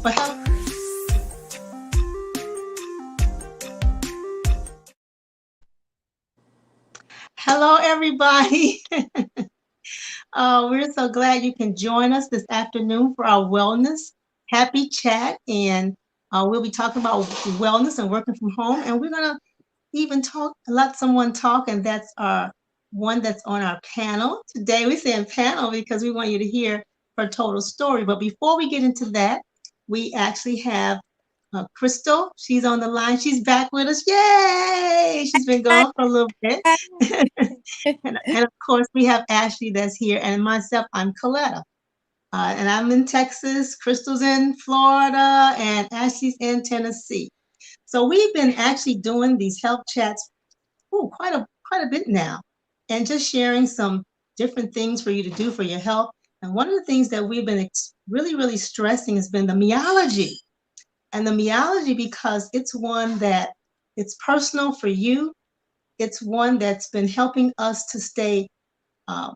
But hello, everybody. We're so glad you can join us this afternoon for our wellness happy chat. And we'll be talking about wellness and working from home. And we're going to even let someone talk, and that's our one that's on our panel. Today we're saying panel because we want you to hear her total story. But before we get into that, we actually have Krystal. She's on the line. She's back with us. Yay! She's been gone for a little bit. And of course, we have Ashley that's here, and myself, I'm Coletta. And I'm in Texas, Crystal's in Florida, and Ashley's in Tennessee. So we've been actually doing these health chats quite a bit now, and just sharing some different things for you to do for your health. And one of the things that we've been really stressing has been the meology. And the meology, because it's one that it's personal for you. It's one that's been helping us to stay uh,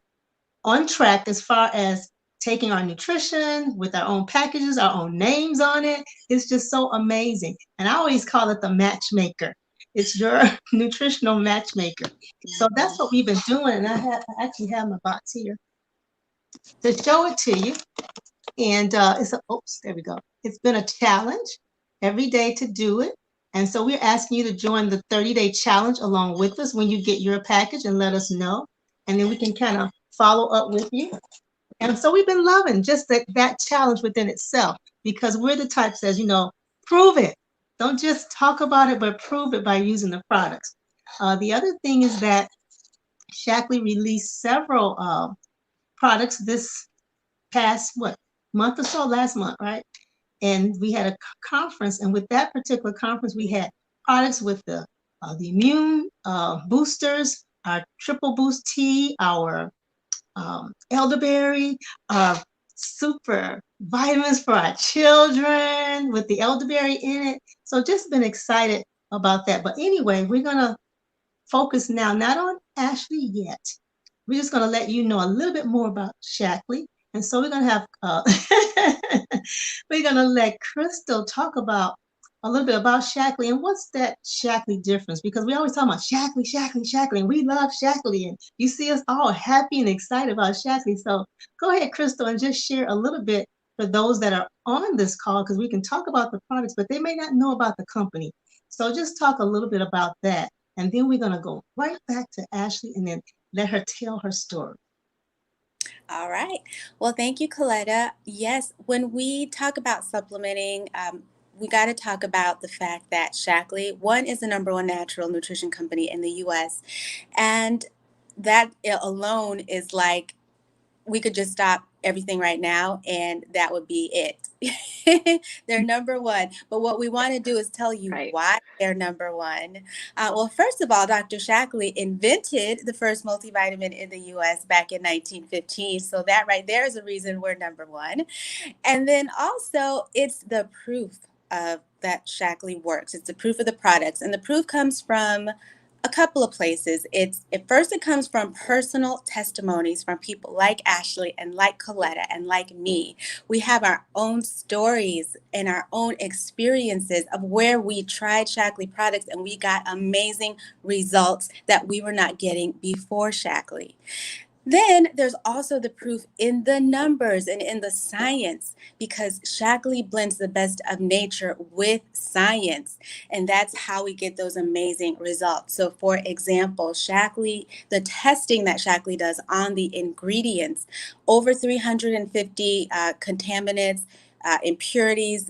on track as far as taking our nutrition with our own packages, our own names on it. It's just so amazing. And I always call it the matchmaker. It's your nutritional matchmaker. So that's what we've been doing. And I actually have my box here to show it to you. And there we go. It's been a challenge every day to do it. And so we're asking you to join the 30-day challenge along with us when you get your package, and let us know. And then we can kind of follow up with you. And so we've been loving just that challenge within itself, because we're the type that says, prove it. Don't just talk about it, but prove it by using the products. The other thing is that Shackley released several products this past month or so, last month, right? And we had a conference, and with that particular conference, we had products with the immune boosters, our triple boost tea, our elderberry, super vitamins for our children with the elderberry in it. So just been excited about that. But anyway, we're going to focus now not on Ashley yet. We're just going to let you know a little bit more about Shackley. And so we're going to have, we're going to let Krystal talk about a little bit about Shackley and what's that Shackley difference, because we always talk about Shackley, and we love Shackley, and you see us all happy and excited about Shackley. So go ahead, Krystal, and just share a little bit for those that are on this call, because we can talk about the products, but they may not know about the company. So just talk a little bit about that, and then we're going to go right back to Ashley and then let her tell her story. All right. Well, thank you, Coletta. Yes, when we talk about supplementing, we got to talk about the fact that Shackley, one, is the number one natural nutrition company in the U.S. And that alone is like we could just stop everything right now and that would be it. They're number one. But what we want to do is tell you why they're number one. Well, first of all, Dr. Shackley invented the first multivitamin in the U.S. back in 1915. So that right there is a reason we're number one. And then also it's the proof of that Shackley works. It's the proof of the products. And the proof comes from a couple of places. It comes from personal testimonies from people like Ashley and like Coletta and like me. We have our own stories and our own experiences of where we tried Shackley products and we got amazing results that we were not getting before Shackley. Then there's also the proof in the numbers and in the science, because Shackley blends the best of nature with science. And that's how we get those amazing results. So for example, the testing that Shackley does on the ingredients, over 350 contaminants, impurities,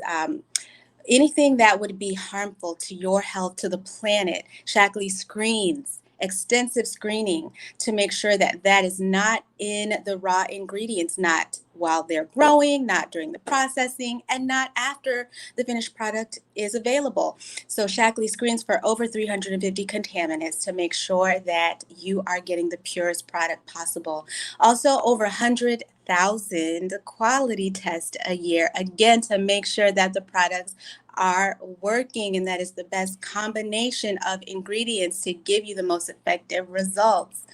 anything that would be harmful to your health, to the planet. Shackley screens, extensive screening to make sure that that is not in the raw ingredients, not while they're growing, not during the processing, and not after the finished product is available. So Shackley screens for over 350 contaminants to make sure that you are getting the purest product possible. Also, over 100,000 quality tests a year, again, to make sure that the products are working and that is the best combination of ingredients to give you the most effective results.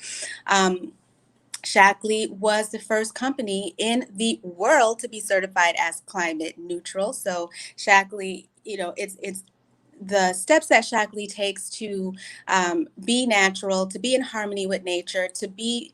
Shackley was the first company in the world to be certified as climate neutral. So Shackley, it's the steps that Shackley takes to be natural, to be in harmony with nature, to be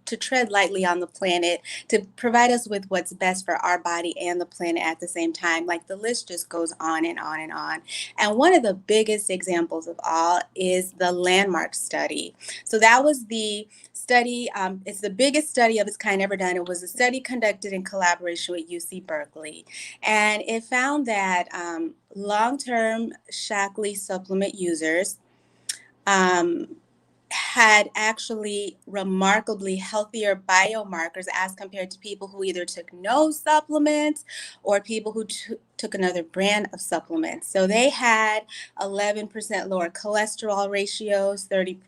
to tread lightly on the planet, to provide us with what's best for our body and the planet at the same time. Like the list just goes on and on and on. And one of the biggest examples of all is the landmark study. So that was the study. It's the biggest study of its kind ever done. It was a study conducted in collaboration with UC Berkeley, and it found that long-term Shackley supplement users um, had actually remarkably healthier biomarkers as compared to people who either took no supplements or people who took another brand of supplements. So they had 11% lower cholesterol ratios, 33%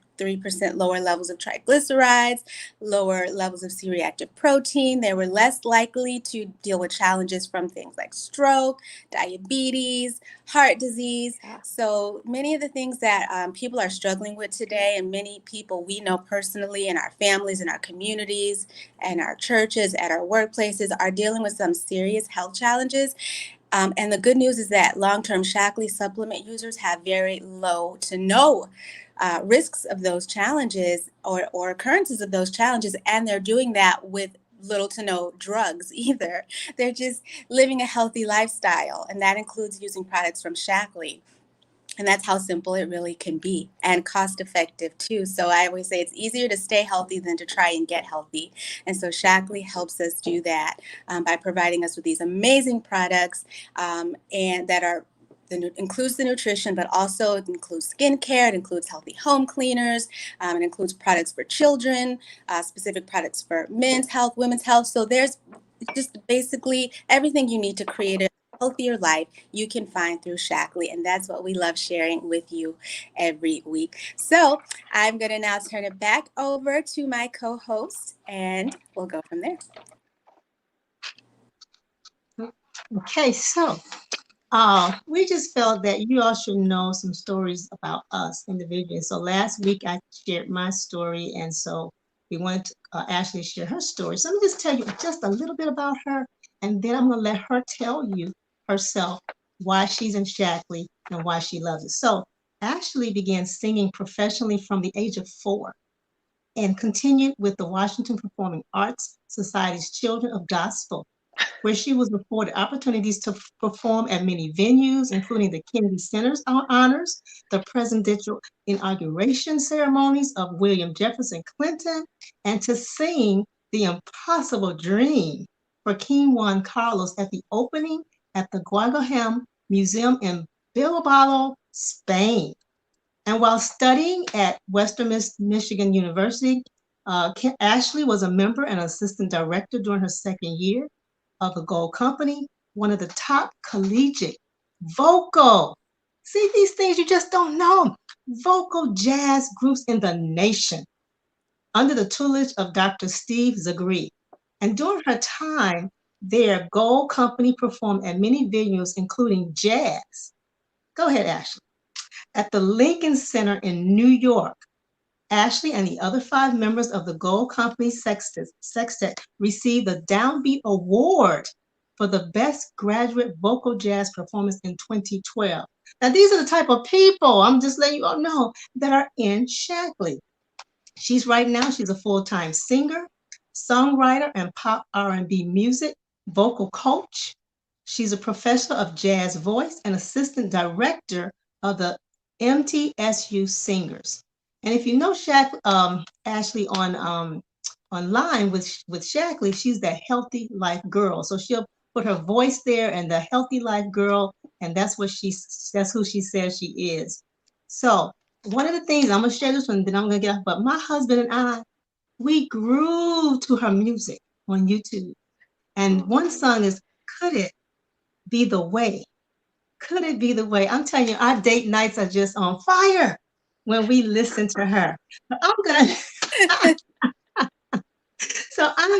lower levels of triglycerides, lower levels of C-reactive protein. They were less likely to deal with challenges from things like stroke, diabetes, heart disease. So many of the things that people are struggling with today, and many people we know personally in our families, in our communities, and our churches, at our workplaces, are dealing with some serious health challenges. And the good news is that long-term Shackley supplement users have very low to no risks of those challenges or occurrences of those challenges, and they're doing that with little to no drugs either. They're just living a healthy lifestyle, and that includes using products from Shackley. And that's how simple it really can be, and cost effective too. So I always say it's easier to stay healthy than to try and get healthy. And so Shackley helps us do that by providing us with these amazing products and that are includes the nutrition, but also it includes skincare, it includes healthy home cleaners, it includes products for children, specific products for men's health, women's health. So there's just basically everything you need to create a healthier life you can find through Shackley, and that's what we love sharing with you every week. So I'm going to now turn it back over to my co-host, and we'll go from there. Okay, so we just felt that you all should know some stories about us individually. So last week I shared my story, and so we wanted to Ashley share her story. So let me just tell you just a little bit about her, and then I'm going to let her tell you herself why she's in Shackley and why she loves it. So Ashley began singing professionally from the age of 4 and continued with the Washington Performing Arts Society's Children of Gospel, where she was afforded opportunities to perform at many venues, including the Kennedy Center's honors, the presidential inauguration ceremonies of William Jefferson Clinton, and to sing The Impossible Dream for King Juan Carlos at the opening at the Guggenheim Museum in Bilbao, Spain. And while studying at Western Michigan University, Ashley was a member and assistant director during her second year of the Gold Company, one of the top collegiate vocal, see these things you just don't know, vocal jazz groups in the nation under the tutelage of Dr. Steve Zagri. And during her time there, Gold Company performed at many venues, including jazz. Go ahead, Ashley. At the Lincoln Center in New York, Ashley and the other 5 members of the Gold Company Sextet received the Downbeat Award for the Best Graduate Vocal Jazz Performance in 2012. Now, these are the type of people, I'm just letting you all know, that are in Shackley. She's a full-time singer, songwriter, and pop R&B music vocal coach. She's a professor of jazz voice and assistant director of the MTSU Singers. And if you know Ashley online with Shackley, she's that healthy life girl. So she'll put her voice there and the healthy life girl, and that's who she says she is. So one of the things I'm gonna share this one, then I'm gonna get off. But my husband and I, we grew to her music on YouTube, and one song is "Could It Be the Way?" Could it be the way? I'm telling you, our date nights are just on fire when we listen to her. But I'm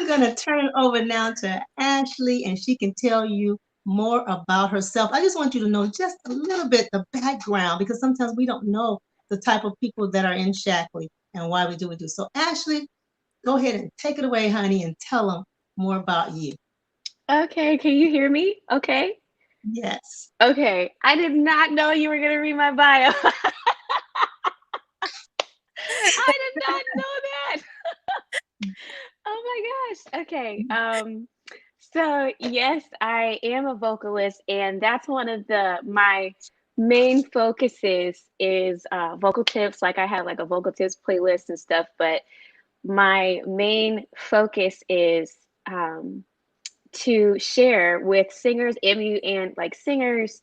gonna turn it over now to Ashley, and she can tell you more about herself. I just want you to know just a little bit the background, because sometimes we don't know the type of people that are in Shackley and why we do what we do. So Ashley, go ahead and take it away, honey, and tell them more about you. Okay, can you hear me? Okay. Yes. Okay. I did not know you were gonna read my bio. I did not know that. Oh my gosh. Okay. So yes, I am a vocalist, and that's one of the my main focuses is vocal tips. Like I have like a vocal tips playlist and stuff, but my main focus is to share with singers and like singers,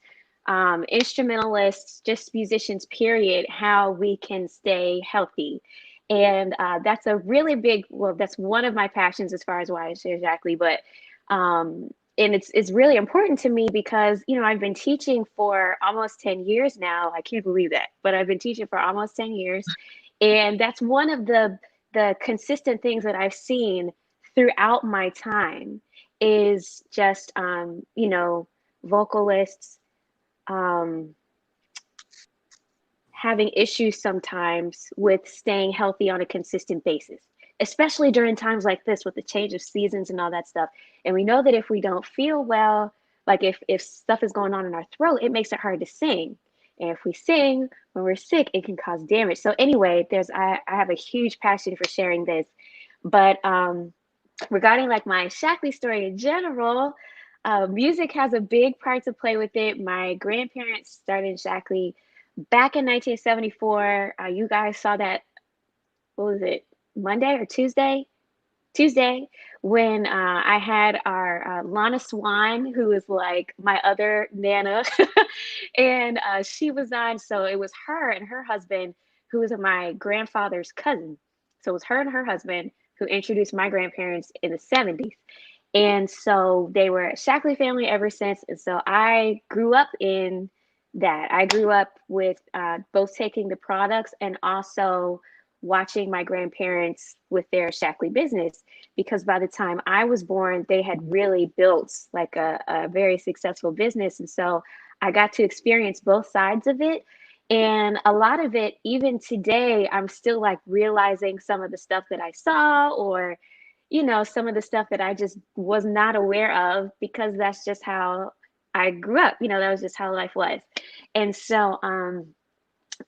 instrumentalists, just musicians, period, how we can stay healthy. And that's a really big, well, that's one of my passions as far as why I share exactly. But and it's really important to me because I've been teaching for almost 10 years now. I can't believe that, but I've been teaching for almost 10 years. And that's one of the consistent things that I've seen throughout my time is just vocalists um, having issues sometimes with staying healthy on a consistent basis, especially during times like this with the change of seasons and all that stuff. And we know that if we don't feel well, like if stuff is going on in our throat, it makes it hard to sing. And if we sing when we're sick, it can cause damage. So anyway, I have a huge passion for sharing this. But regarding like my Shackley story in general, music has a big part to play with it. My grandparents started Shackley back in 1974. You guys saw that, what was it, Monday or Tuesday? Tuesday, when I had our Lana Swan, who is like my other Nana, and she was on. So it was her and her husband, who was my grandfather's cousin. So it was her and her husband who introduced my grandparents in the 70s. And so they were a Shackley family ever since. And so I grew up in that. I grew up with both taking the products and also watching my grandparents with their Shackley business, because by the time I was born, they had really built like a very successful business. And so I got to experience both sides of it. And a lot of it, even today, I'm still like realizing some of the stuff that I saw, or some of the stuff that I just was not aware of, because that's just how I grew up. That was just how life was. And so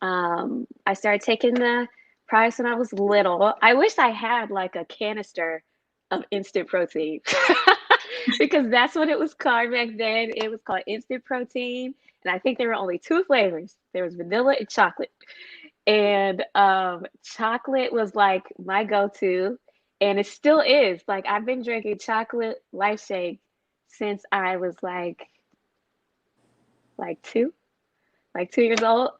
I started taking the products when I was little. I wish I had like a canister of instant protein because that's what it was called back then. It was called instant protein. And I think there were only two flavors. There was vanilla and chocolate. And chocolate was like my go-to, and it still is. Like I've been drinking chocolate life shake since I was like like 2 years old.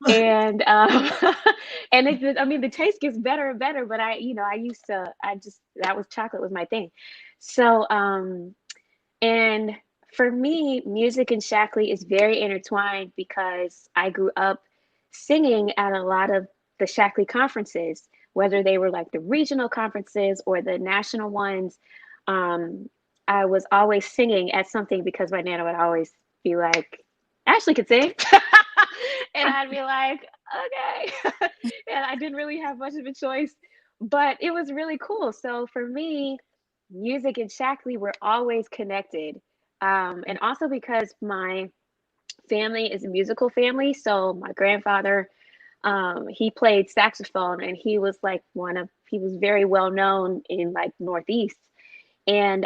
And and I mean the taste gets better and better, but I used to, I just, that was, chocolate was my thing. So and for me, music and Shackley is very intertwined because I grew up singing at a lot of the Shackley conferences, whether they were like the regional conferences or the national ones. Um, I was always singing at something because my nana would always be like, Ashley could sing. And I'd be like, okay. And I didn't really have much of a choice, but it was really cool. So for me, music and Shackley were always connected. And also because my family is a musical family. So my grandfather, he played saxophone, and he was like he was very well known in like Northeast. And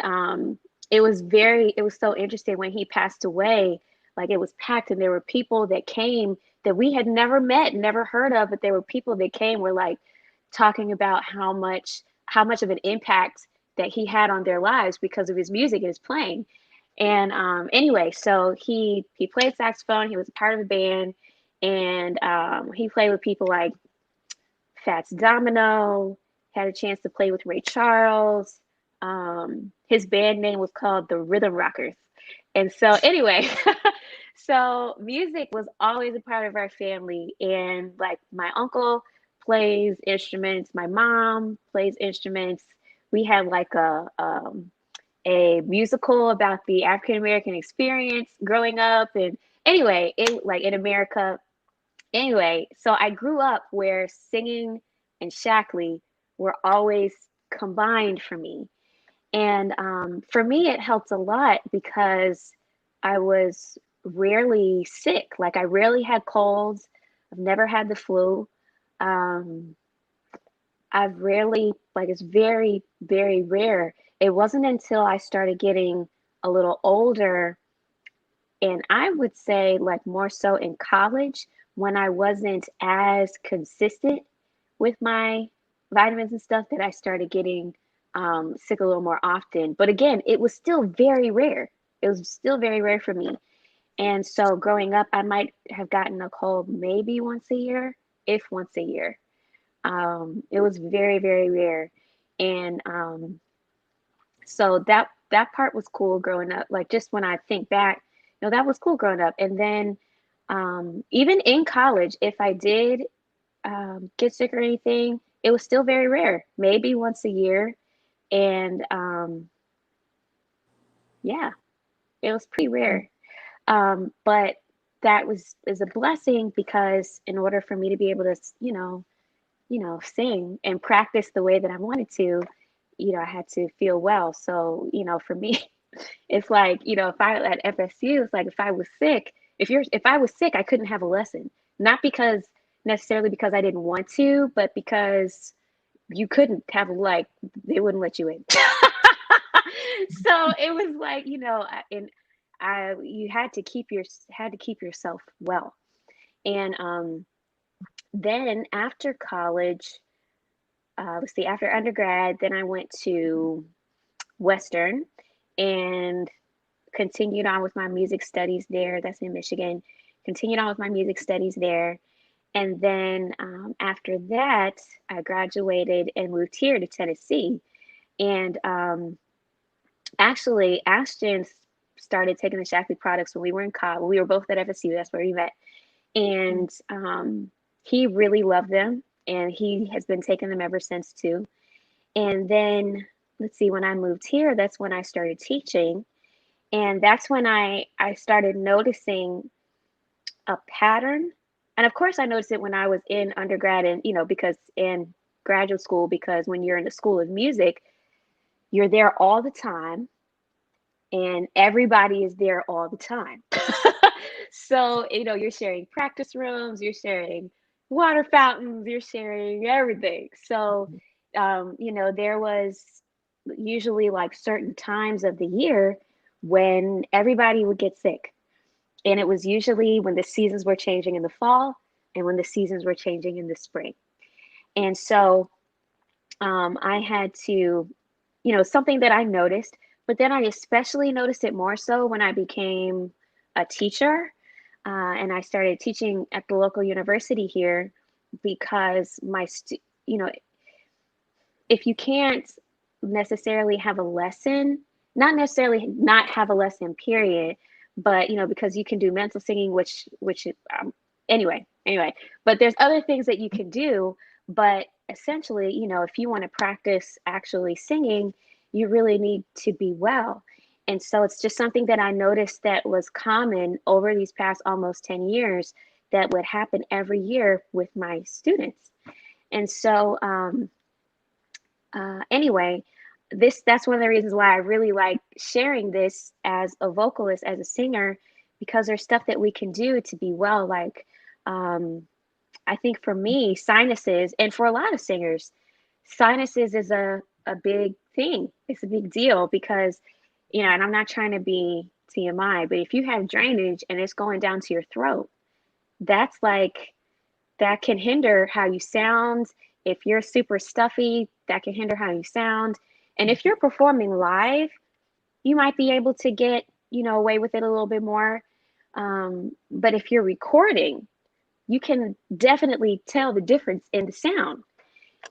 it was so interesting when he passed away. Like it was packed, and there were people that came that we had never met, never heard of, but there were people that came, were like talking about how much of an impact that he had on their lives because of his music and his playing. And anyway, so he played saxophone. He was a part of a band, and he played with people like Fats Domino. Had a chance to play with Ray Charles. His band name was called the Rhythm Rockers. And so anyway, so music was always a part of our family. And like my uncle plays instruments, my mom plays instruments. We had like a musical about the African American experience growing up. And anyway, it like in America. Anyway, so I grew up where singing and Shackley were always combined for me. And for me, it helped a lot because I was rarely sick. Like, I rarely had colds. I've never had the flu. Um, I've rarely, like, it's very, very rare. It wasn't until I started getting a little older, and I would say, like, more so in college, when I wasn't as consistent with my vitamins and stuff, that I started getting sick a little more often. But again, it was still very rare. It was still very rare for me. And so growing up, I might have gotten a cold maybe once a year, if once a year. It was very, very rare. And so that part was cool growing up. Like, just when I think back, that was cool growing up. And then even in college, if I did get sick or anything, it was still very rare, maybe once a year. And yeah, it was pretty rare. But that was is a blessing, because in order for me to be able to, sing and practice the way that I wanted to, I had to feel well. So, for me, it's like, if I at FSU, it's like, if I was sick, I couldn't have a lesson. Not because necessarily because I didn't want to, but because you couldn't have, like, they wouldn't let you in. So it was like, and you had to keep yourself well. And then after college, let's see, after undergrad, then I went to Western and continued on with my music studies there. That's in Michigan. Continued on with my music studies there. And then after that, I graduated and moved here to Tennessee. And actually, Ashton started taking the Shackley products when we were in college. We were both at FSU. That's where we met. And he really loved them. And he has been taking them ever since, too. And then, let's see, when I moved here, that's when I started teaching. And that's when I started noticing a pattern. And of course, I noticed it when I was in undergrad and, because in graduate school, because when you're in the School of Music, you're there all the time and everybody is there all the time. So, you're sharing practice rooms, you're sharing water fountains, you're sharing everything. So, there was usually like certain times of the year when everybody would get sick. And it was usually when the seasons were changing in the fall and when the seasons were changing in the spring. And so I had to, something that I noticed, but then I especially noticed it more so when I became a teacher and I started teaching at the local university here, because if you can't necessarily have a lesson, not necessarily not have a lesson, period, but because you can do mental singing, which anyway, but there's other things that you can do. But essentially, if you want to practice actually singing, you really need to be well. And so it's just something that I noticed that was common over these past almost 10 years, that would happen every year with my students. And so anyway, that's one of the reasons why I really like sharing this as a vocalist, as a singer, because there's stuff that we can do to be well. Like, I think for me, sinuses, and for a lot of singers, sinuses is a big thing. It's a big deal because, and I'm not trying to be TMI, but if you have drainage and it's going down to your throat, that's like, that can hinder how you sound. If you're super stuffy, that can hinder how you sound. And if you're performing live, you might be able to get, away with it a little bit more. But if you're recording, you can definitely tell the difference in the sound.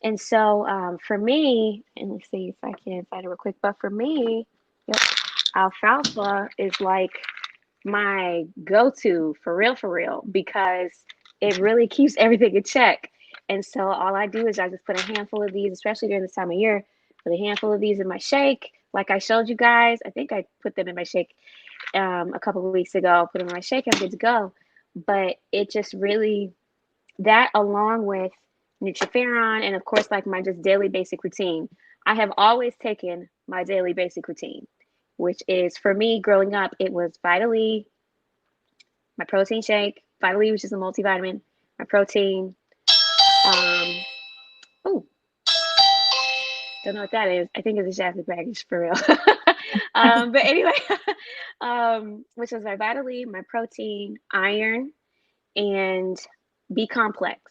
And so for me, and let's see if I can find it real quick, but for me, yep, alfalfa is like my go-to for real, because it really keeps everything in check. And so all I do is I just put a handful of these, especially during this time of year, put a handful of these in my shake. Like I showed you guys, I think I put them in my shake a couple of weeks ago, put them in my shake, I'm good to go. But it just really, that along with Nutriferon and of course like my just daily basic routine, I have always taken my daily basic routine, which is for me growing up, it was Vitaly, my protein shake, Vitaly, which is a multivitamin, my protein. Um, oh, don't know what that is. I think it's a Shasta package for real. But anyway, which is my Vitaly, my protein, iron, and B complex.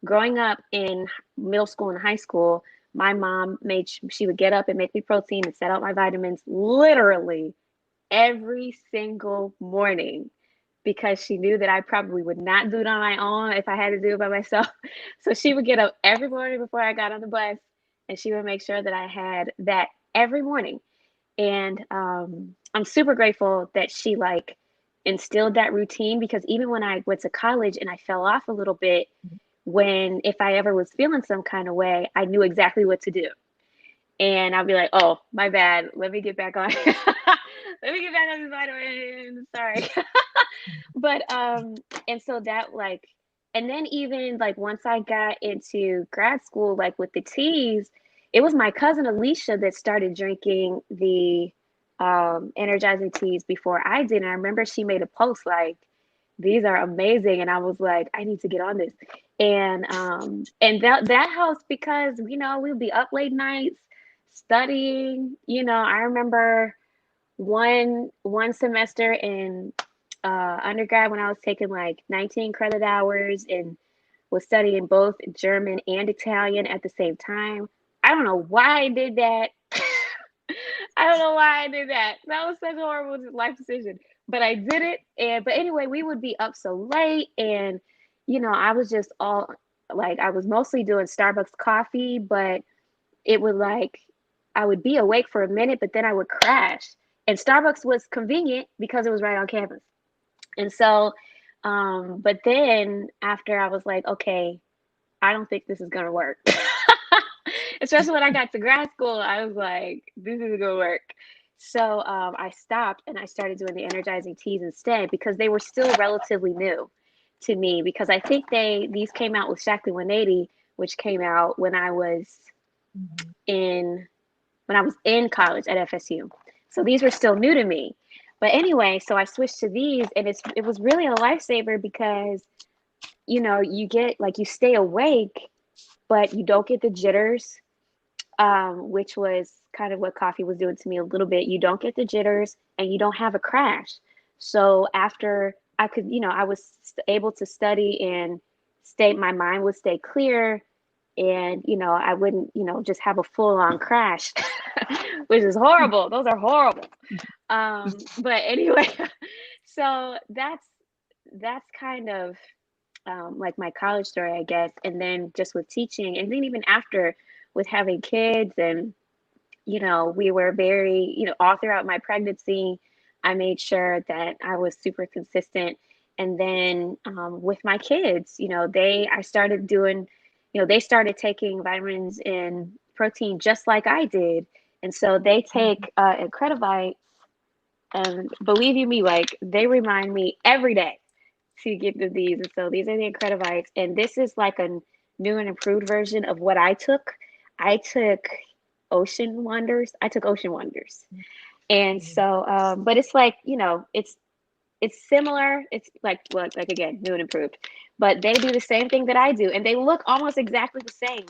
Growing up in middle school and high school, my mom she would get up and make me protein and set out my vitamins literally every single morning because she knew that I probably would not do it on my own if I had to do it by myself. So she would get up every morning before I got on the bus and she would make sure that I had that every morning. And I'm super grateful that she like instilled that routine because even when I went to college and I fell off a little bit, when if I ever was feeling some kind of way, I knew exactly what to do. And I'll be like, oh, my bad. Let me get back on. Let me get back on this vitamin. Sorry. But and so that like and then even like once I got into grad school, like with the teas, it was my cousin Alicia that started drinking the energizing teas before I did. And I remember she made a post like, these are amazing. And I was like, I need to get on this. And that helps because, you know, we'll be up late nights studying. You know, I remember one semester in undergrad when I was taking like 19 credit hours and was studying both German and Italian at the same time. I don't know why I did that. I don't know why I did that. That was such a horrible life decision, but I did it. And but anyway, we would be up so late, and you know, I was just all like, I was mostly doing Starbucks coffee, but it would like I would be awake for a minute, but then I would crash. And Starbucks was convenient because it was right on campus. And so, but then after I was like, okay, I don't think this is gonna work. Especially when I got to grad school, I was like, this isn't gonna work. So I stopped and I started doing the energizing teas instead because they were still relatively new to me. Because I think these came out with Shaklee 180, which came out in when I was in college at FSU. So these were still new to me. But anyway, so I switched to these and it was really a lifesaver because you know, you get like you stay awake, but you don't get the jitters, which was kind of what coffee was doing to me a little bit. You don't get the jitters and you don't have a crash. So after I could, you know, I was able to study and my mind would stay clear and, you know, I wouldn't, you know, just have a full on crash, which is horrible. Those are horrible. But anyway, so that's kind of like my college story, I guess. And then just with teaching, and then even after with having kids, and you know, we were very, you know, all throughout my pregnancy, I made sure that I was super consistent. And then with my kids, you know, I started doing, you know, they started taking vitamins and protein just like I did. And so they take Incredivites, and believe you me, like they remind me every day to get to these. And so these are the Incredivites. And this is like a new and improved version of what I took. I took Ocean Wonders. I took Ocean Wonders. And so, but it's like, you know, it's similar. It's like again, new and improved. But they do the same thing that I do. And they look almost exactly the same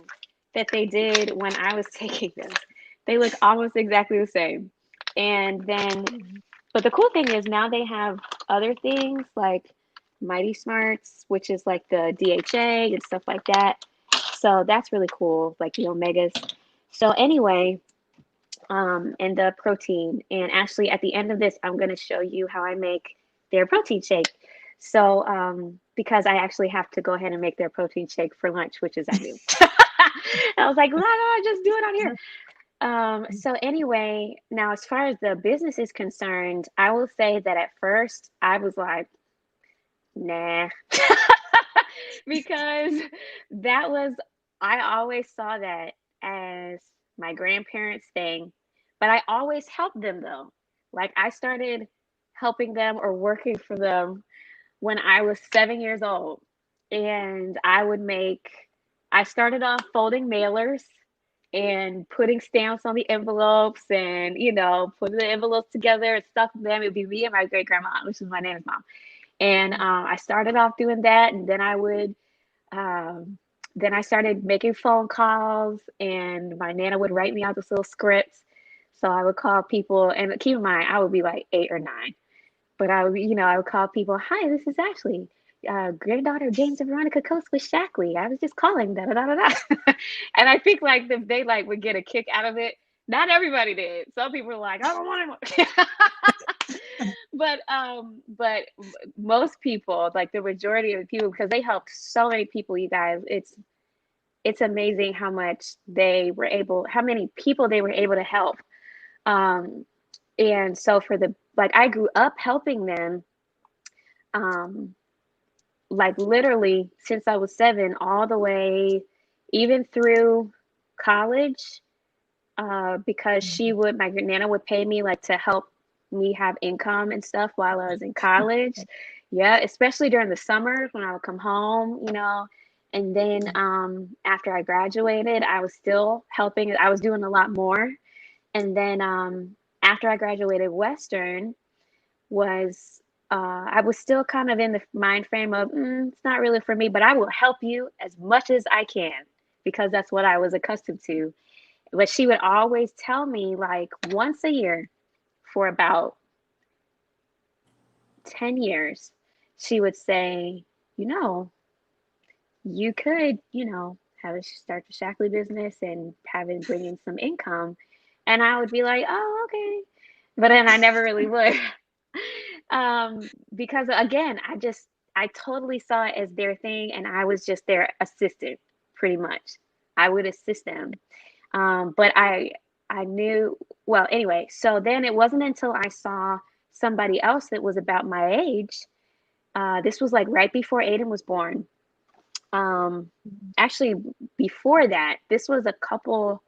that they did when I was taking them. They look almost exactly the same. And then, but the cool thing is now they have other things like Mighty Smarts, which is like the DHA and stuff like that. So that's really cool, like the omegas. So anyway, and the protein. And actually, at the end of this, I'm going to show you how I make their protein shake. So because I actually have to go ahead and make their protein shake for lunch, which is I do. I was like, no, no, just do it on here. So anyway, now as far as the business is concerned, I will say that at first I was like, nah, because that was, I always saw that as my grandparents' thing, but I always helped them though. Like I started helping them or working for them when I was 7 years old. And I started off folding mailers and putting stamps on the envelopes and, putting the envelopes together and stuffing them. It would be me and my great grandma, which is my nana's mom. And I started off doing that, and um, then I started making phone calls, and my nana would write me out this little scripts. So I would call people, and keep in mind, I would be like 8 or 9, but I would call people. Hi, this is Ashley, granddaughter of James and Veronica Coast with Shackley. I was just calling, da da da da da. And I think like they like would get a kick out of it. Not everybody did. Some people were like, I don't want it. But most people, like the majority of the people, because they helped so many people, you guys, it's amazing how many people they were able to help. um and so for the like I grew up helping them, um like literally since I was 7 all the way even through college, because my nana would pay me like to help me have income and stuff while I was in college. Yeah, especially during the summers when I would come home. And then after I graduated, I was still helping. I was doing a lot more. And then after I graduated Western, was I was still kind of in the mind frame of it's not really for me, but I will help you as much as I can because that's what I was accustomed to. But she would always tell me like once a year for about 10 years, she would say, you know, you could, have a start the Shackley business and have it bring in some income. And I would be like, oh, okay. But then I never really would. Because again, I totally saw it as their thing and I was just their assistant pretty much. I would assist them. But I knew, well, anyway, so then it wasn't until I saw somebody else that was about my age. This was like right before Aiden was born. Um, Actually, before that, this was a couple,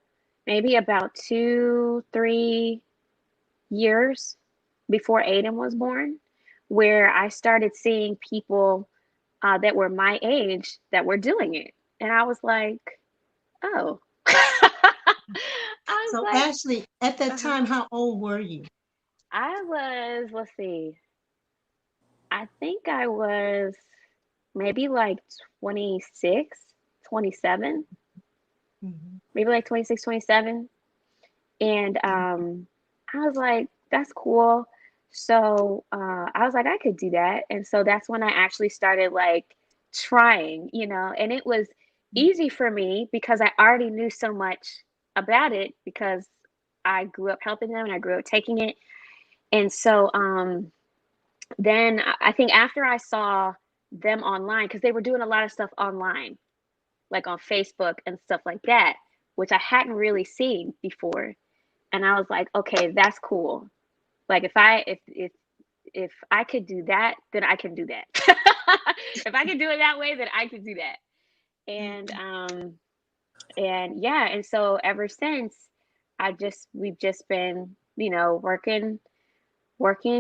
maybe about 2, 3 years before Aiden was born, where I started seeing people that were my age that were doing it. And I was like, oh. I was So like, Ashley, at that uh-huh. time, how old were you? I was, let's see, I think I was maybe like 26, 27, Mhm. maybe like 26, 27. And I was like, that's cool. So I was like, I could do that. And so that's when I actually started like trying, and it was easy for me because I already knew so much about it because I grew up helping them and I grew up taking it. And so then I think after I saw them online, because they were doing a lot of stuff online, like on Facebook and stuff like that, which I hadn't really seen before. And I was like, okay, that's cool. Like if I could do that, then I can do that. If I can do it that way, then I can do that. And yeah, and so ever since we've just been, working.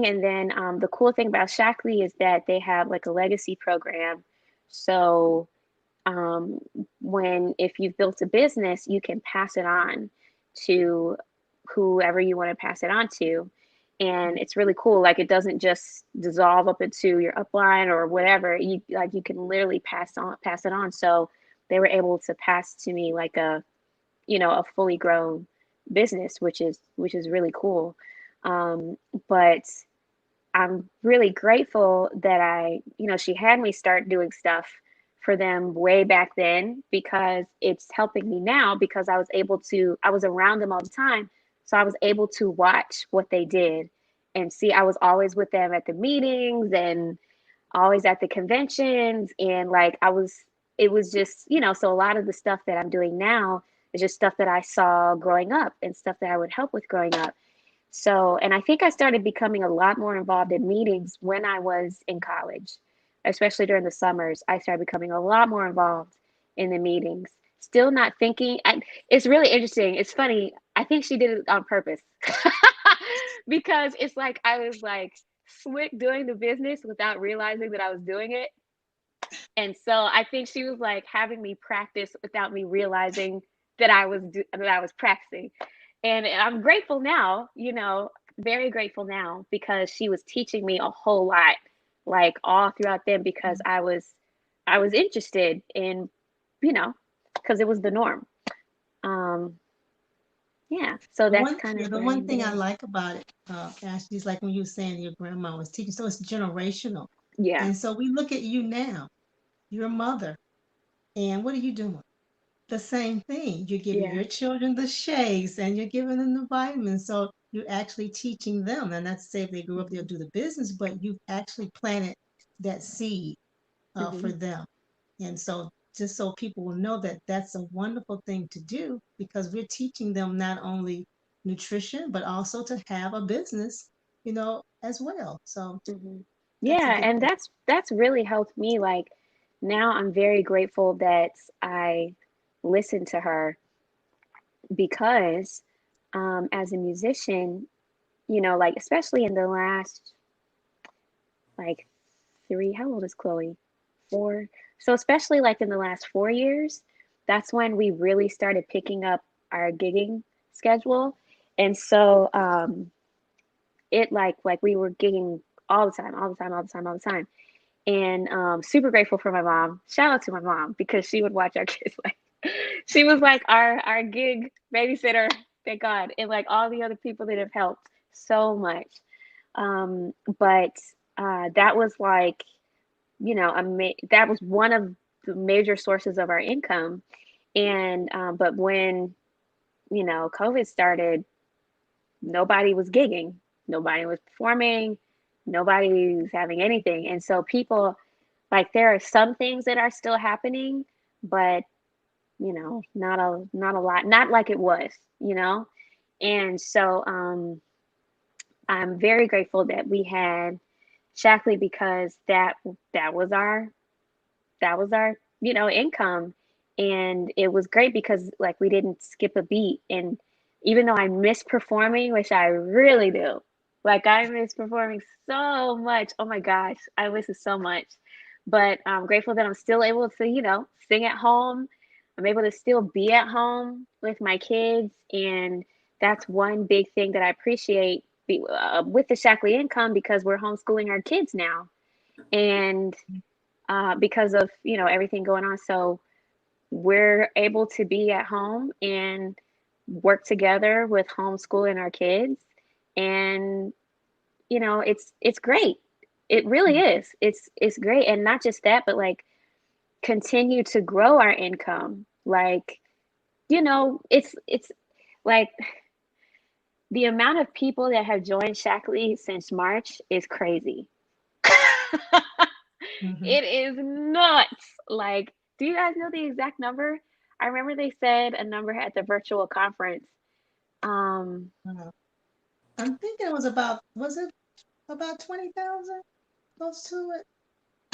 And then the cool thing about Shackley is that they have like a legacy program. So um, if you've built a business, you can pass it on to whoever you want to pass it on to. And it's really cool. Like it doesn't just dissolve up into your upline or whatever. You can literally pass it on. So they were able to pass to me like a fully grown business, which is really cool. But I'm really grateful that she had me start doing stuff for them way back then because it's helping me now because I was around them all the time. So I was able to watch what they did and see, I was always with them at the meetings and always at the conventions. And like, it was just, so a lot of the stuff that I'm doing now is just stuff that I saw growing up and stuff that I would help with growing up. So, and I think I started becoming a lot more involved in meetings when I was in college, especially during the summers. I started becoming a lot more involved in the meetings. Still not thinking. It's really interesting. It's funny. I think she did it on purpose because it's like I was like slick doing the business without realizing that I was doing it. And so I think she was like having me practice without me realizing that I was practicing. And I'm grateful now, you know, very grateful now because she was teaching me a whole lot, like all throughout them, because I was interested in, you know, because it was the norm. Um, yeah, so that's kind of The where I one am thing I today. like about it, Ashley, is like when you were saying your grandma was teaching, so it's generational. Yeah. And so we look at you now, your mother, and what are you doing? The same thing. You're giving Yeah. your children the shakes and you're giving them the vitamins. So you're actually teaching them. And not to say if they grew up, they'll Hmm. do the business, but you've actually planted that seed for Hmm. them. And so just so people will know that that's a wonderful thing to do because we're teaching them not only nutrition, but also to have a business, as well. So Hmm. that's a Yeah, good and thing. that's really helped me. Like now, I'm very grateful that I listened to her because, as a musician, you know, like especially in the last like three. How old is Chloe? 4. So especially like in the last 4 years, that's when we really started picking up our gigging schedule, and so it like we were gigging all the time, all the time, all the time, all the time. And super grateful for my mom. Shout out to my mom because she would watch our kids. Like she was like our gig babysitter. Thank God, and like all the other people that have helped so much. But that was like, you know, that was one of the major sources of our income. And but when, you know, COVID started, nobody was gigging, nobody was performing, nobody was having anything. And so people, like, there are some things that are still happening, but you know, not a lot, not like it was, you know. And so I'm very grateful that we had Shackley because that was our that was our, you know, income. And it was great because like we didn't skip a beat. And even though I miss performing, which I really do, like I miss performing so much. Oh my gosh, I miss it so much. But I'm grateful that I'm still able to, you know, sing at home. I'm able to still be at home with my kids. And that's one big thing that I appreciate with the Shackley income because we're homeschooling our kids now. And because of, you know, everything going on. So we're able to be at home and work together with homeschooling our kids, and you know, it's great. It really Mhm. is. It's great, and not just that, but like continue to grow our income. Like, you know, it's like the amount of people that have joined Shackley since March is crazy. Mhm. It is nuts. Like, do you guys know the exact number? I remember they said a number at the virtual conference. Um, Uh, I'm thinking was it about 20,000? Close to it.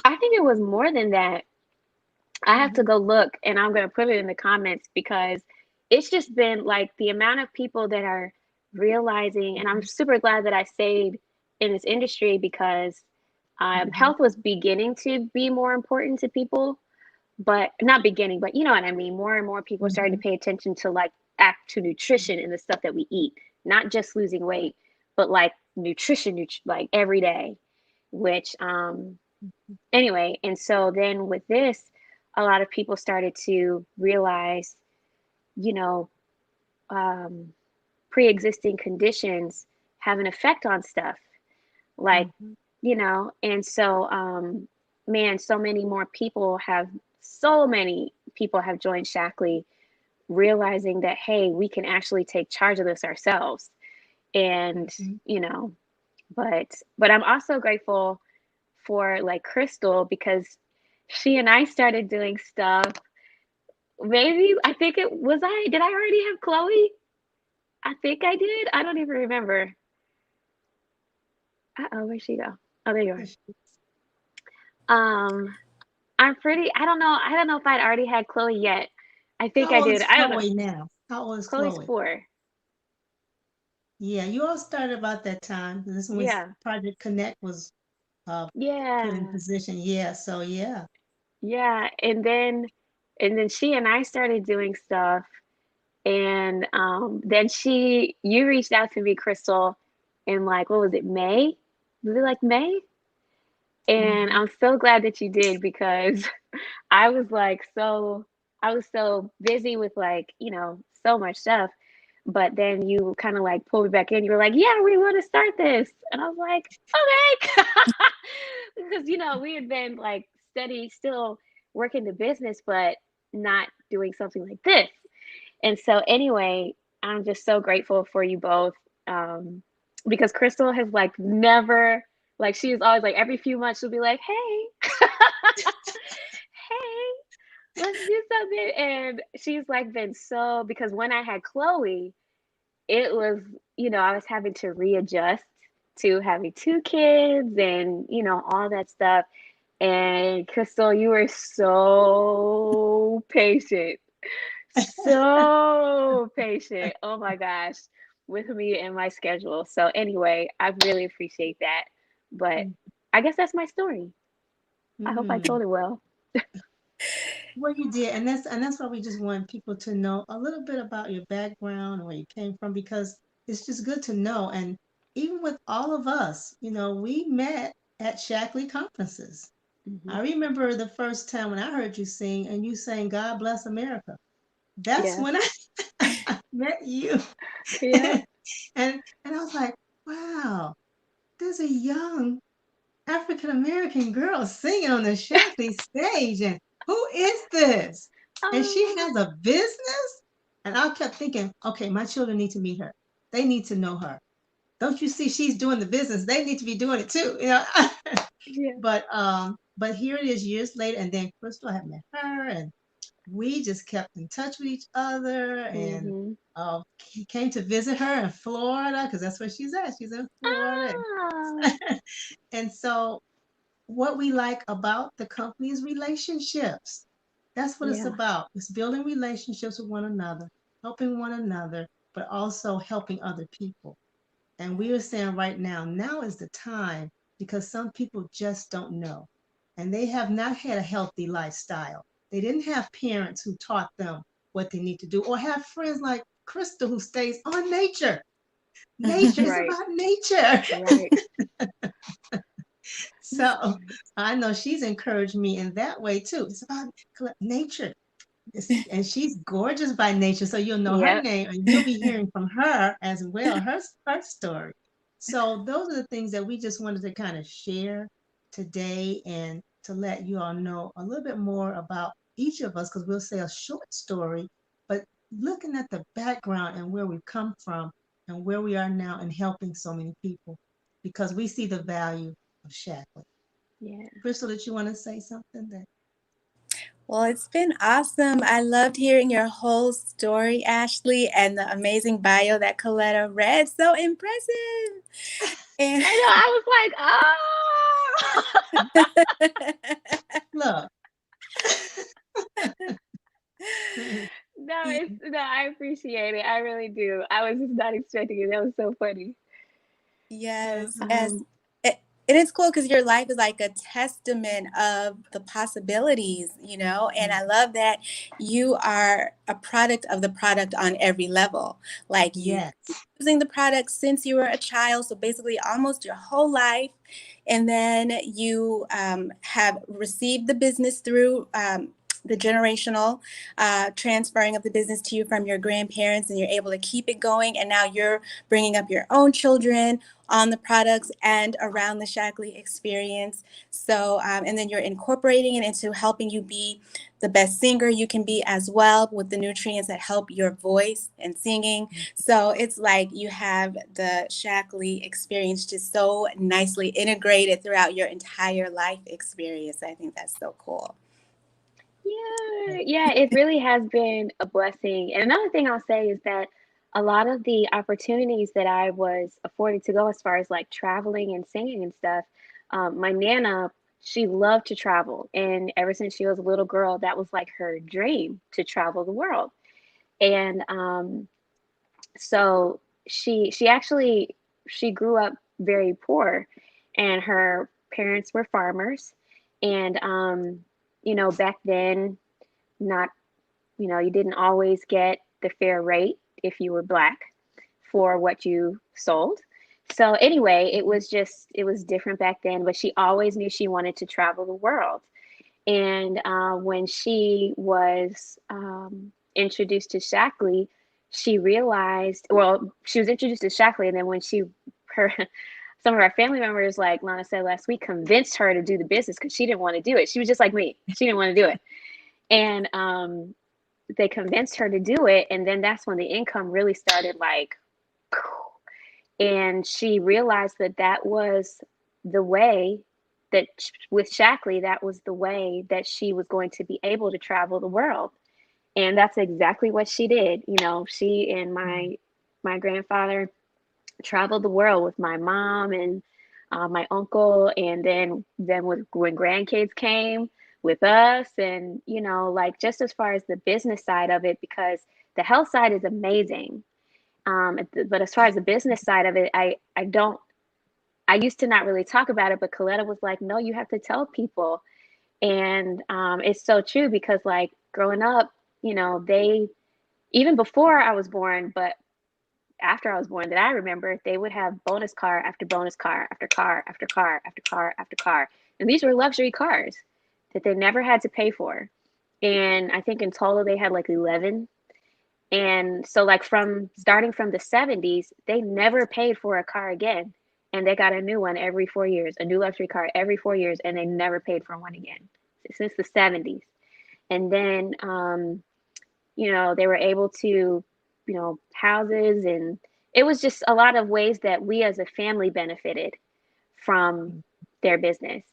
I think it was more than that. I have to Mhm. go look and I'm going to put it in the comments because it's just been like the amount of people that are realizing, and I'm Mhm. super glad that I stayed in this industry because Mhm. health was beginning to be more important to people, but not beginning, but you know what I mean. More and more people are starting to Mhm. pay attention to like act to nutrition and the stuff that we eat, not just losing weight, but like nutrition, like every day. Which anyway, and so then with this, a lot of people started to realize, you know, um, pre-existing conditions have an effect on stuff, like, Mhm. you know, and so man, so many people have joined Shackley realizing that hey, we can actually take charge of this ourselves. And Mhm. you know, but I'm also grateful for like Krystal because she and I started doing stuff. Maybe I think it was I did I already have Chloe? I think I did. I don't even remember. Uh-oh, where'd she go? Oh, there you are. Yes, Um, I don't know if I'd already had Chloe yet. I think how I old did. is I don't know. Chloe now? How old is Chloe's Chloe? 4. Yeah, you all started about that time. This is when Yeah. Project Connect was uh, put in Yeah. position. Yeah, so yeah. Yeah. And then she and I started doing stuff. And then you reached out to me, Krystal, in like, what was it, May? Was it like May? And Mhm. I'm so glad that you did, because I was like, I was so busy with, like, so much stuff. But then you kind of like pulled me back in. You were like, yeah, we want to start this. And I was like, okay. Because, we had been like still working the business, but not doing something like this. And so, anyway, I'm just so grateful for you both. Um, because Krystal has like never, like, she is always like, every few months, she'll be like, hey, hey, let's do something. And she's like been so, because when I had Chloe, it was, I was having to readjust to having two kids and, all that stuff. And Krystal, you were so patient, so patient. Oh my gosh, with me and my schedule. So anyway, I really appreciate that. But I guess that's my story. I hope I Mhm. told it well. Well, you did, and that's why we just want people to know a little bit about your background and where you came from, because it's just good to know. And even with all of us, we met at Shackley conferences. Hmm. I remember the first time when I heard you sing, and you sang "God Bless America." That's Yeah. when I met you, Yeah. and and I was like, wow, there's a young African American girl singing on the Shackley stage, and who is this? And she Oh, has a business? And I kept thinking, okay, my children need to meet her. They need to know her. Don't you see she's doing the business? They need to be doing it too. yeah. But here it is years later, and then Krystal had met her, and we just kept in touch with each other, and Hmm. he came to visit her in Florida because that's where she's at. She's in Florida. Oh, And so what we like about the company is relationships. That's what it's yeah. about. It's building relationships with one another, helping one another, but also helping other people. And we are saying right now is the time, because some people just don't know. And they have not had a healthy lifestyle. They didn't have parents who taught them what they need to do, or have friends like Krystal who stays on nature. Nature is Right. about nature. Right. So I know she's encouraged me in that way too. It's about nature. And she's gorgeous by nature, so you'll know her Yep. name and you'll be hearing from her as well, her story. So those are the things that we just wanted to kind of share today, and to let you all know a little bit more about each of us, because we'll say a short story, but looking at the background and where we've come from and where we are now, and helping so many people, because we see the value of Shackley. Yeah. Krystal, did you want to say something that? Well, it's been awesome. I loved hearing your whole story, Ashley, and the amazing bio that Coletta read. So impressive. And I know. I was like, oh. Look. No, no, I appreciate it. I really do. I was just not expecting it. That was so funny. But yes, and it's cool because your life is like a testament of the possibilities, and I love that you are a product of the product on every level. Like you Yes. using the product since you were a child, so basically almost your whole life, and then you have received the business through the generational transferring of the business to you from your grandparents, and you're able to keep it going, and now you're bringing up your own children on the products and around the Shackley experience. So, and then you're incorporating it into helping you be the best singer you can be as well, with the nutrients that help your voice and singing. So it's like you have the Shackley experience just so nicely integrated throughout your entire life experience. I think that's so cool. yeah, yeah, it really has been a blessing. And another thing I'll say is that a lot of the opportunities that I was afforded to go, as far as like traveling and singing and stuff, my nana, she loved to travel. And ever since she was a little girl, that was like her dream, to travel the world. And so she actually, she grew up very poor, and her parents were farmers. And back then, not, you didn't always get the fair rate if you were Black for what you sold. So anyway, it was different back then, but she always knew she wanted to travel the world. And when she was introduced to Shackley, she realized, well, she was introduced to Shackley, and then when her, some of our family members, like Lana said last week, convinced her to do the business because she didn't want to do it. She was just like me. She didn't want to do it. And they convinced her to do it. And then that's when the income really started, like, and she realized that that was the way that with Shackley, that was the way that she was going to be able to travel the world. And that's exactly what she did. You know, she and my grandfather traveled the world with my mom and my uncle, and then when grandkids came with us, and you know, like just as far as the business side of it, because the health side is amazing, but as far as the business side of it, I don't. I used to not really talk about it, but Coletta was like, "No, you have to tell people," and it's so true because like growing up, you know, they even before I was born, but after I was born that I remember, they would have bonus car after bonus car after car after car after car after car. And these were luxury cars that they never had to pay for. And I think in total they had like 11. And so like from starting from the 70s, they never paid for a car again. And they got a new one every 4 years, a new luxury car every 4 years, and they never paid for one again since the 70s. And then you know, they were able to, you know, houses, and it was just a lot of ways that we as a family benefited from their business.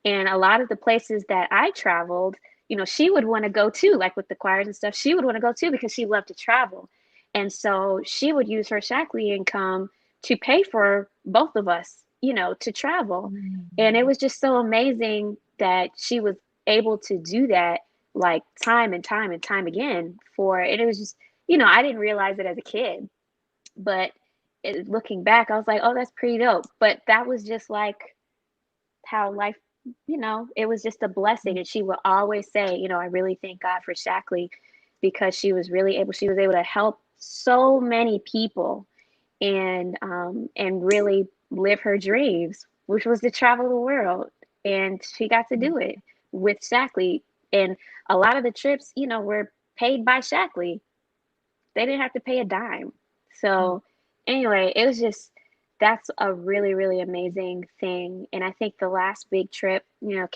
And a lot of the places that I traveled, you know, she would want to go too, like with the choirs and stuff, she would want to go too because she loved to travel. And so she would use her Shackley income to pay for both of us, you know, to travel. And it was just so amazing that she was able to do that like time and time and time again for, and it was just, you know, I didn't realize it as a kid, but looking back, I was like, oh, that's pretty dope. But that was just like how life, you know, it was just a blessing. And she would always say, you know, I really thank God for Shackley because she was able to help so many people and really live her dreams, which was to travel the world. And she got to do it with Shackley. And a lot of the trips, you know, were paid by Shackley. They didn't have to pay a dime. So anyway, it was just that's a really, really amazing thing. And I think the last big trip, you know,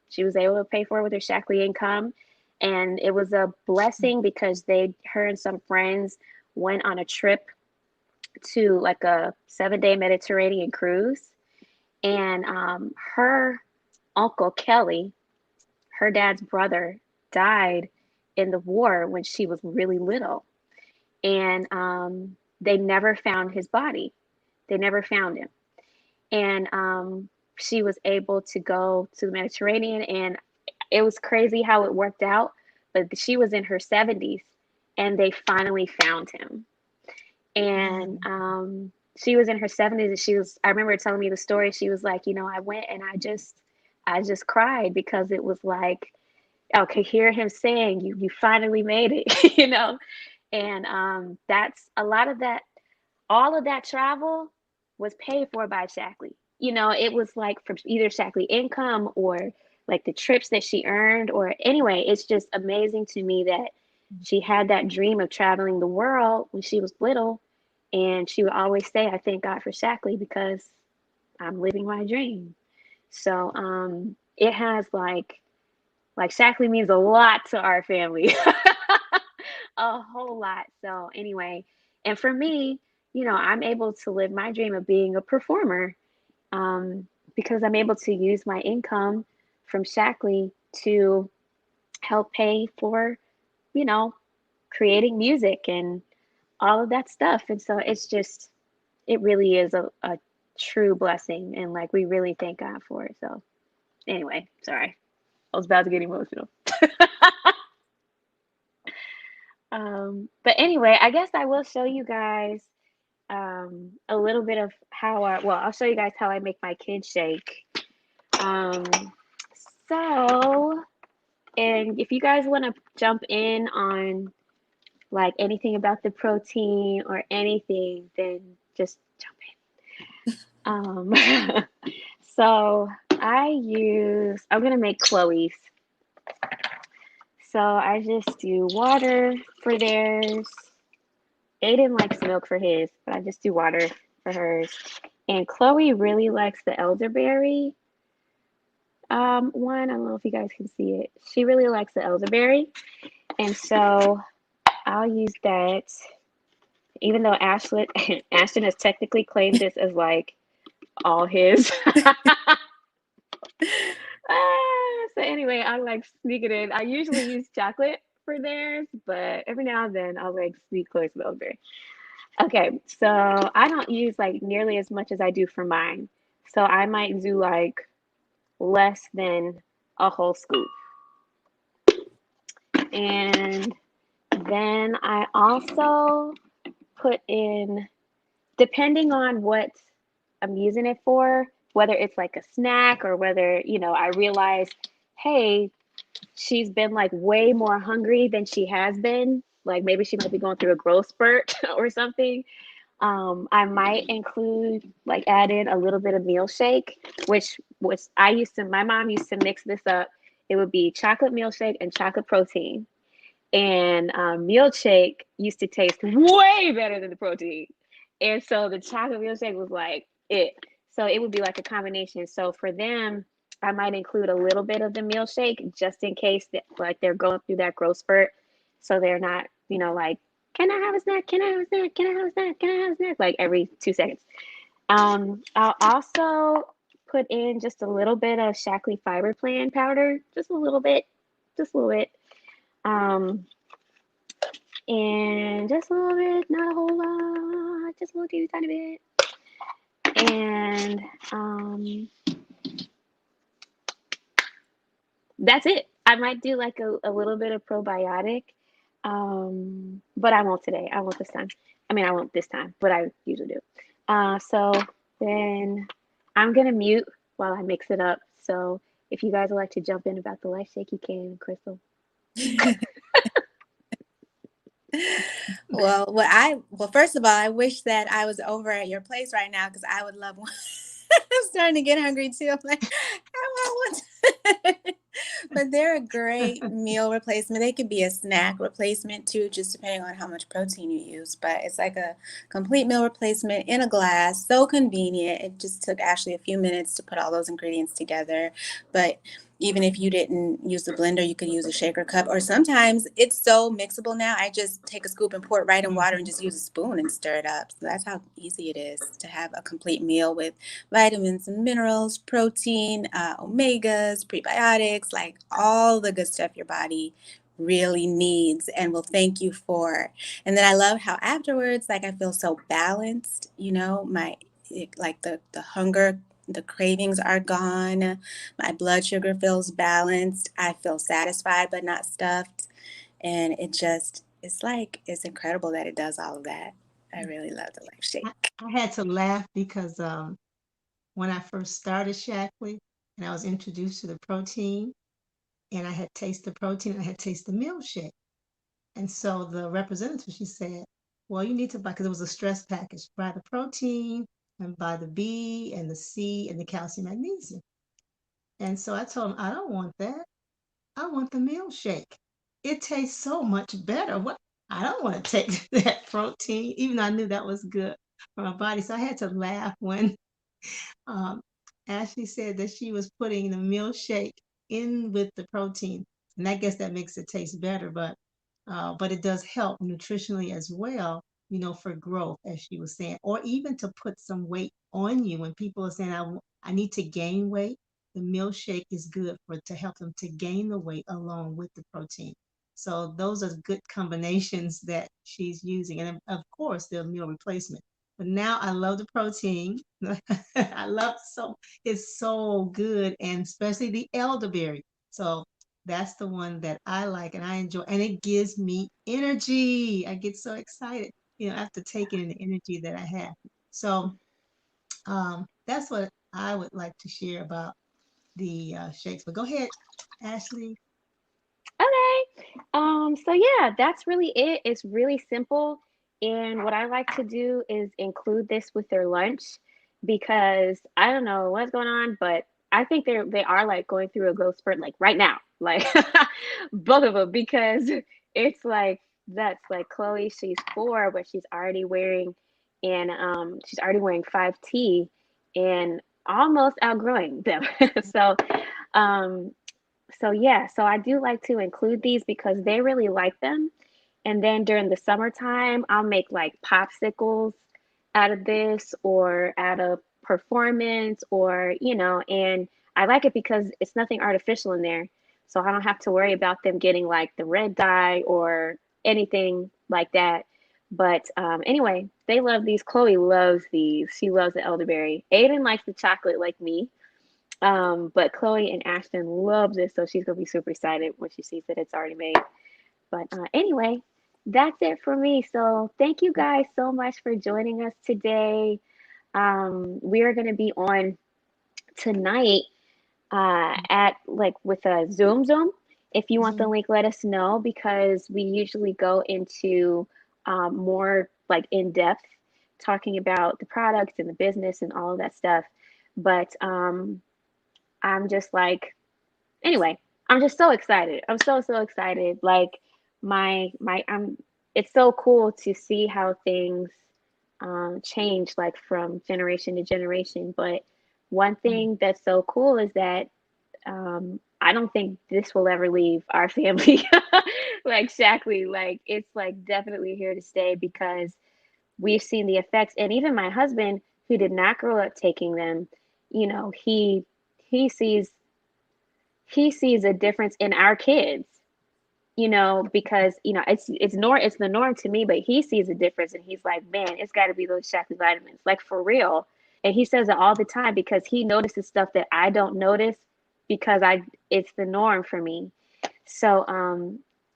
she was able to pay for it with her Shackley income. And it was a blessing because her and some friends went on a trip to like a 7-day Mediterranean cruise. And her uncle Kelly, her dad's brother, died in the war when she was really little. And they never found his body. They never found him. And she was able to go to the Mediterranean, and it was crazy how it worked out. But she was in her 70s, and they finally found him. And she was in her 70s, and I remember her telling me the story. She was like, you know, I went and I just cried because it was like, I could hear him saying, you finally made it, you know? And that's a lot of that, all of that travel was paid for by Shackley. You know, it was like from either Shackley income or like the trips that she earned, or anyway, it's just amazing to me that she had that dream of traveling the world when she was little. And she would always say, I thank God for Shackley because I'm living my dream. So it has like Shackley means a lot to our family. A whole lot. So anyway, and for me, you know, I'm able to live my dream of being a performer because I'm able to use my income from Shackley to help pay for, you know, creating music and all of that stuff. And so it really is a true blessing. And like, we really thank God for it. So anyway, sorry. I was about to get emotional. But anyway, I guess I will show you guys a little bit of I'll show you guys how I make my kids shake. Um, so, and if you guys want to jump in on like anything about the protein or anything, then just jump in. So I'm gonna make Chloe's. So I just do water for theirs. Aiden likes milk for his, but I just do water for hers. And Chloe really likes the elderberry one. I don't know if you guys can see it. She really likes the elderberry. And so I'll use that. Even though Ashton has technically claimed this as like all his. So anyway, I like sneak it in. I usually use chocolate for theirs, but every now and then I'll like sneak close to elderberry. Okay, so I don't use like nearly as much as I do for mine. So I might do like less than a whole scoop. And then I also put in, depending on what I'm using it for, whether it's like a snack or whether, I realize, hey, she's been like way more hungry than she has been. Like maybe she might be going through a growth spurt or something. I might include, like, add in a little bit of meal shake, which was my mom used to mix this up. It would be chocolate milkshake and chocolate protein. And milkshake used to taste way better than the protein. And so the chocolate milkshake was like it. So it would be like a combination. So for them, I might include a little bit of the milkshake just in case that, like, they're going through that growth spurt. So they're not, like, can I have a snack? Can I have a snack? Can I have a snack? Can I have a snack? Like every 2 seconds. I'll also put in just a little bit of Shaklee fiber plan powder, just a little bit, just a little bit. Um, and just a little bit, not a whole lot, just a little teeny tiny bit. And that's it. I might do like a little bit of probiotic, but I won't today. I won't this time. I mean, I won't this time, but I usually do. So then I'm gonna mute while I mix it up. So if you guys would like to jump in about the life shake, you can, Krystal. Well, first of all, I wish that I was over at your place right now because I would love one. I'm starting to get hungry too. I'm like, I want one. But they're a great meal replacement. They could be a snack replacement too, just depending on how much protein you use. But it's like a complete meal replacement in a glass. So convenient. It just took Ashley a few minutes to put all those ingredients together. But even if you didn't use the blender, you could use a shaker cup. Or sometimes it's so mixable now. I just take a scoop and pour it right in water and just use a spoon and stir it up. So that's how easy it is to have a complete meal with vitamins and minerals, protein, omegas, prebiotics, like all the good stuff your body really needs and will thank you for. And then I love how afterwards, like I feel so balanced, like the hunger, the cravings are gone. My blood sugar feels balanced. I feel satisfied but not stuffed. And it's incredible that it does all of that. I really love the Life I, Shake. I had to laugh because when I first started Shaklee and I was introduced to the protein and I had tasted the protein and I had tasted the milkshake. And so the representative, she said, well, you need to buy, because it was a stress package, buy the protein and buy the B and the C and the calcium magnesium. And so I told him, I don't want that. I want the milkshake. It tastes so much better. What? I don't want to take that protein, even though I knew that was good for my body. So I had to laugh when um, Ashley said that she was putting the milkshake in with the protein, and I guess that makes it taste better. But it does help nutritionally as well. For growth, as she was saying, or even to put some weight on you. When people are saying, I need to gain weight, the milkshake is good for to help them to gain the weight along with the protein. So those are good combinations that she's using, and of course the meal replacement. But now I love the protein. I love it's so good, and especially the elderberry. So that's the one that I like and I enjoy, and it gives me energy. I get so excited, after taking in the energy that I have. So that's what I would like to share about the shakes. But go ahead, Ashley. Okay. So yeah, that's really it. It's really simple. And what I like to do is include this with their lunch because I don't know what's going on, but I think they are like going through a growth spurt like right now. Like both of them because it's like that's like Chloe, she's 4, but she's already wearing 5T and almost outgrowing them. So um so yeah, so I do like to include these because they really like them. And then during the summertime, I'll make like popsicles out of this or out of performance or, and I like it because it's nothing artificial in there. So I don't have to worry about them getting like the red dye or anything like that. But anyway, they love these. Chloe loves these. She loves the elderberry. Aiden likes the chocolate like me. But Chloe and Ashton loves it, so she's gonna be super excited when she sees that it's already made. But anyway, that's it for me. So thank you guys so much for joining us today. We are gonna be on tonight at like with a Zoom. If you want the Mhm. link, let us know because we usually go into more like in depth talking about the products and the business and all of that stuff. But I'm just like, anyway, I'm just so excited. I'm so excited. Like I'm. It's so cool to see how things change, like from generation to generation. But one Mhm. thing that's so cool is that I don't think this will ever leave our family. Like Shackley, like it's like definitely here to stay because we've seen the effects. And even my husband, who did not grow up taking them, you know, he sees he sees a difference in our kids, because it's the norm to me, but he sees a difference and he's like, man, it's got to be those Shaklee vitamins, like for real. And he says it all the time because he notices stuff that I don't notice because I it's the norm for me. So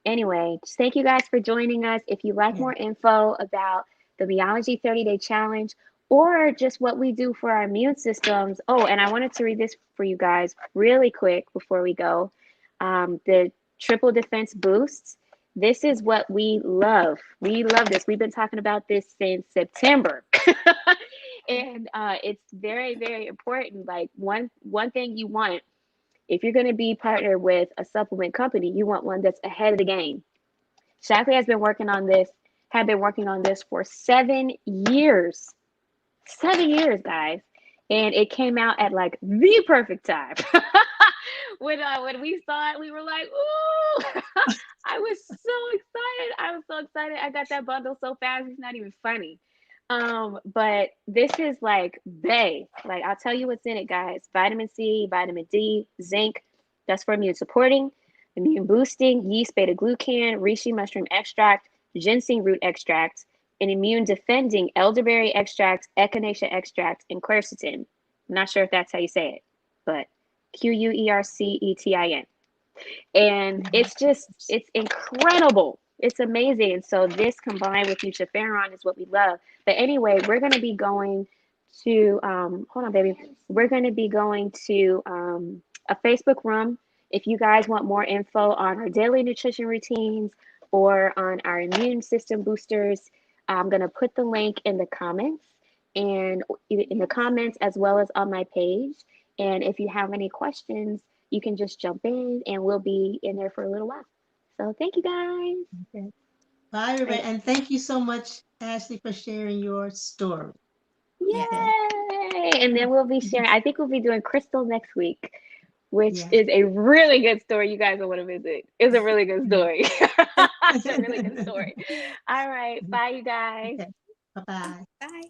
anyway, just thank you guys for joining us. If you like Yeah. more info about the Biology 30-day challenge or just what we do for our immune systems. Oh, and I wanted to read this for you guys really quick before we go. The triple defense boosts. This is what we love. We love this. We've been talking about this since September. And it's very, very important. Like one thing you want if you're going to be partnered with a supplement company, you want one that's ahead of the game. Shackley have been working on this for 7 years. 7 years, guys. And it came out at like the perfect time. When we saw it, we were like, ooh, I was so excited. I was so excited. I got that bundle so fast. It's not even funny. But this is like like I'll tell you what's in it, guys. Vitamin C, vitamin D, zinc. That's for immune supporting, immune boosting, yeast beta glucan, reishi mushroom extract, ginseng root extract, an immune defending elderberry extract, echinacea extract, and quercetin. I'm not sure if that's how you say it, but Quercetin. And Mhm. it's incredible. It's amazing. And so this combined with luciferin is what we love. But anyway, we're going to be going to, hold on, baby. We're going to be going to a Facebook room. If you guys want more info on our daily nutrition routines or on our immune system boosters, I'm going to put the link in the comments and in the comments as well as on my page. And if you have any questions, you can just jump in and we'll be in there for a little while. So thank you guys. Okay. Bye, everybody. Great. And thank you so much, Ashley, for sharing your story. Okay. Yay! And then we'll be sharing, I think we'll be doing Krystal next week, which Yeah. is a really good story. You guys will want to visit. It's a really good story. It's a really good story. All right. Bye, you guys. Okay. Bye-bye. Bye.